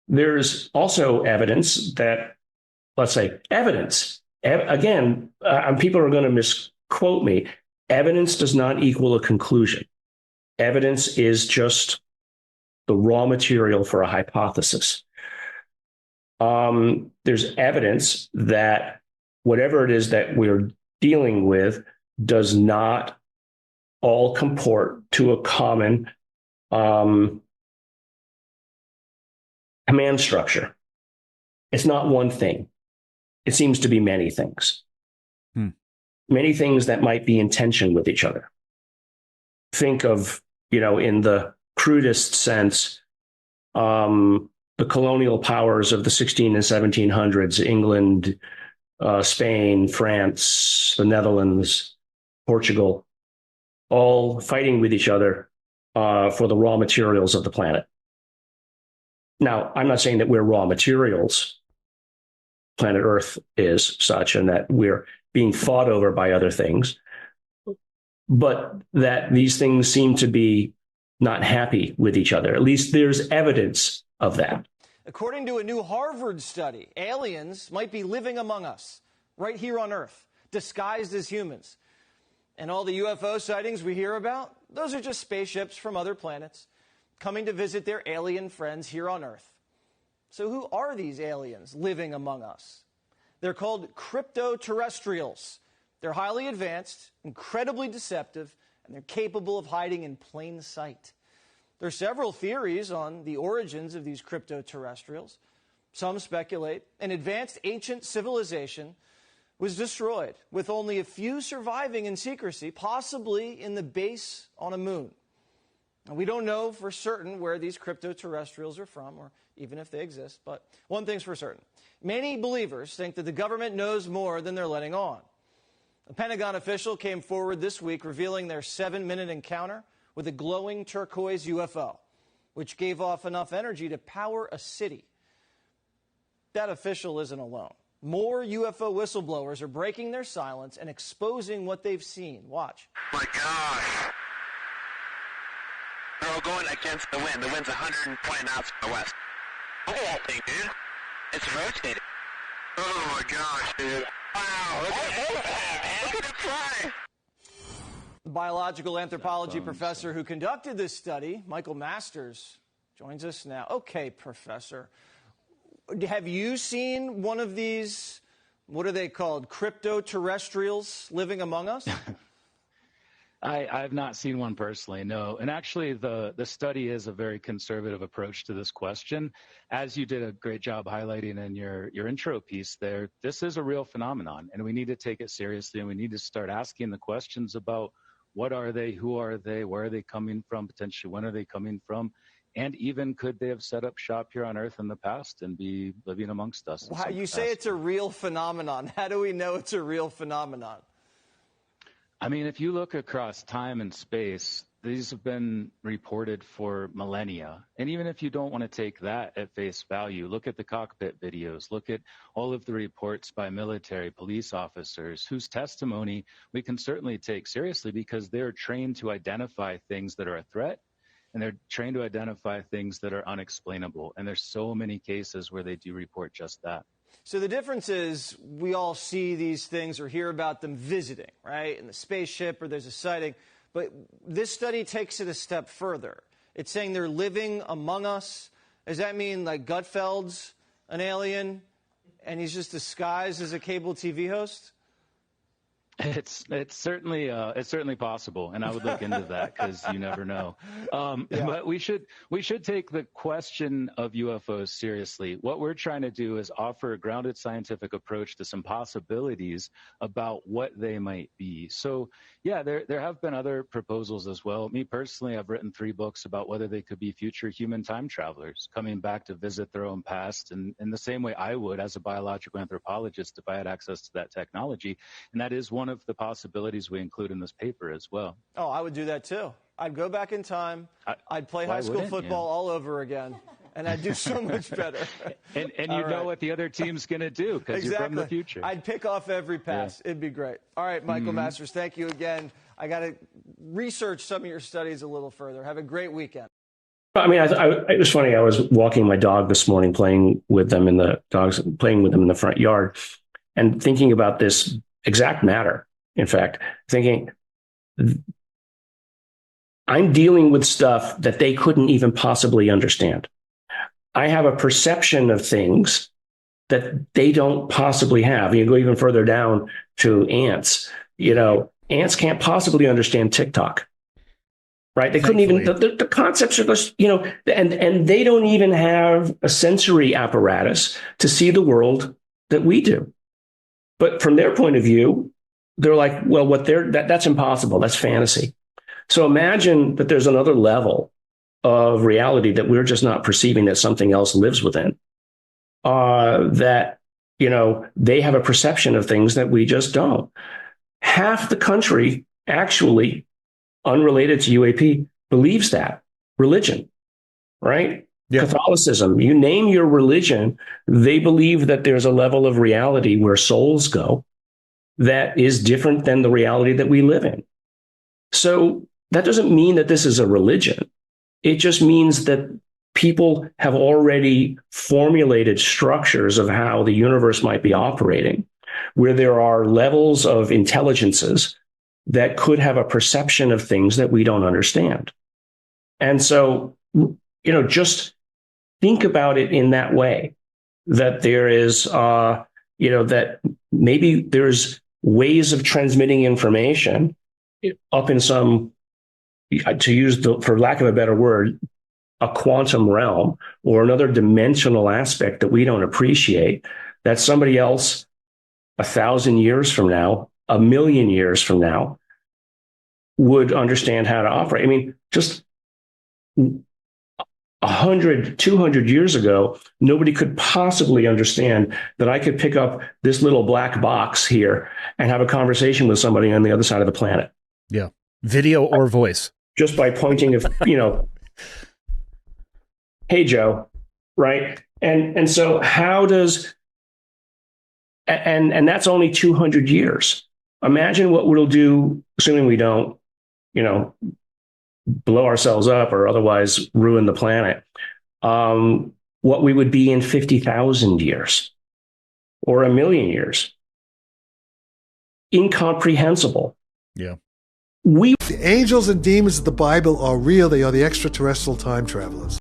there's also evidence that, let's say, evidence. Again, people are going to misquote me. Evidence does not equal a conclusion. Evidence is just the raw material for a hypothesis. There's evidence that whatever it is that we're dealing with does not all comport to a common command structure. It's not one thing. It seems to be many things. Many things that might be in tension with each other. Think of, in the crudest sense, the colonial powers of the 16 and 1700s, England, Spain, France, the Netherlands, Portugal, all fighting with each other for the raw materials of the planet. Now, I'm not saying that we're raw materials. Planet Earth is such, and that we're being fought over by other things, but that these things seem to be not happy with each other. At least there's evidence of that. According to a new Harvard study, aliens might be living among us right here on Earth, disguised as humans. And all the UFO sightings we hear about, those are just spaceships from other planets coming to visit their alien friends here on Earth. So who are these aliens living among us? They're called crypto-terrestrials. They're highly advanced, incredibly deceptive, and they're capable of hiding in plain sight. There are several theories on the origins of these crypto-terrestrials. Some speculate an advanced ancient civilization was destroyed, with only a few surviving in secrecy, possibly in the base on a moon. And we don't know for certain where these crypto-terrestrials are from, or even if they exist, but one thing's for certain. Many believers think that the government knows more than they're letting on. A Pentagon official came forward this week revealing their 7-minute encounter with a glowing turquoise UFO, which gave off enough energy to power a city. That official isn't alone. More UFO whistleblowers are breaking their silence and exposing what they've seen. Watch. Oh my gosh. They're all going against the wind. The wind's 120 knots from the west. Look at that thing, dude. It's rotating. Oh my gosh, dude. Wow. Look at it fly. The biological anthropology professor who conducted this study, Michael Masters, joins us now. Okay, Professor. Have you seen one of these, what are they called, crypto-terrestrials living among us? I've not seen one personally, no. And actually, the study is a very conservative approach to this question. As you did a great job highlighting in your intro piece there, this is a real phenomenon, and we need to take it seriously, and we need to start asking the questions about what are they, who are they, where are they coming from, potentially when are they coming from, and even could they have set up shop here on Earth in the past and be living amongst us? Wow, you say it's a real phenomenon. How do we know it's a real phenomenon? I mean, if you look across time and space, these have been reported for millennia. And even if you don't want to take that at face value, look at the cockpit videos, look at all of the reports by military, police officers, whose testimony we can certainly take seriously because they're trained to identify things that are a threat, and they're trained to identify things that are unexplainable. And there's so many cases where they do report just that. So the difference is we all see these things or hear about them visiting, right, in the spaceship or there's a sighting. But this study takes it a step further. It's saying they're living among us. Does that mean like Gutfeld's an alien and he's just disguised as a cable TV host? It's certainly possible, and I would look into that because you never know. But we should take the question of UFOs seriously. What we're trying to do is offer a grounded scientific approach to some possibilities about what they might be. So, yeah, there have been other proposals as well. Me personally, I've written 3 books about whether they could be future human time travelers coming back to visit their own past, and in the same way I would as a biological anthropologist if I had access to that technology. And that is one of the possibilities we include in this paper as well. Oh, I would do that too. I'd go back in time. I'd play high school football all over again, and I'd do so much better. and you know what the other team's going to do because you're from the future. I'd pick off every pass. Yeah. It'd be great. All right, Michael Masters, thank you again. I got to research some of your studies a little further. Have a great weekend. I mean, it was funny. I was walking my dog this morning, playing with them in the front yard, and thinking about this exact matter. In fact, thinking I'm dealing with stuff that they couldn't even possibly understand. I have a perception of things that they don't possibly have. You go even further down to ants. Ants can't possibly understand TikTok. Right. They couldn't even, the concepts are just, and they don't even have a sensory apparatus to see the world that we do. But from their point of view, they're like, well, that's impossible. That's fantasy. So imagine that there's another level of reality that we're just not perceiving, that something else lives within, that, they have a perception of things that we just don't. Half the country actually, unrelated to UAP, believes that religion, right? Yeah. Catholicism, you name your religion, they believe that there's a level of reality where souls go that is different than the reality that we live in. So that doesn't mean that this is a religion. It just means that people have already formulated structures of how the universe might be operating, where there are levels of intelligences that could have a perception of things that we don't understand. And so, just think about it in that way, that there is, that maybe there's ways of transmitting information up in some, to use for lack of a better word, a quantum realm or another dimensional aspect that we don't appreciate, that somebody else 1,000 years from now, 1,000,000 years from now, would understand how to operate. I mean, just 100, 200 years ago, nobody could possibly understand that I could pick up this little black box here and have a conversation with somebody on the other side of the planet. Yeah. Video or voice. Just by pointing of, hey, Joe, right? And so how does, and that's only 200 years. Imagine what we'll do, assuming we don't, blow ourselves up or otherwise ruin the planet, what we would be in 50,000 years or 1,000,000 years. Incomprehensible. Yeah. The angels and demons of the Bible are real. They are the extraterrestrial time travelers.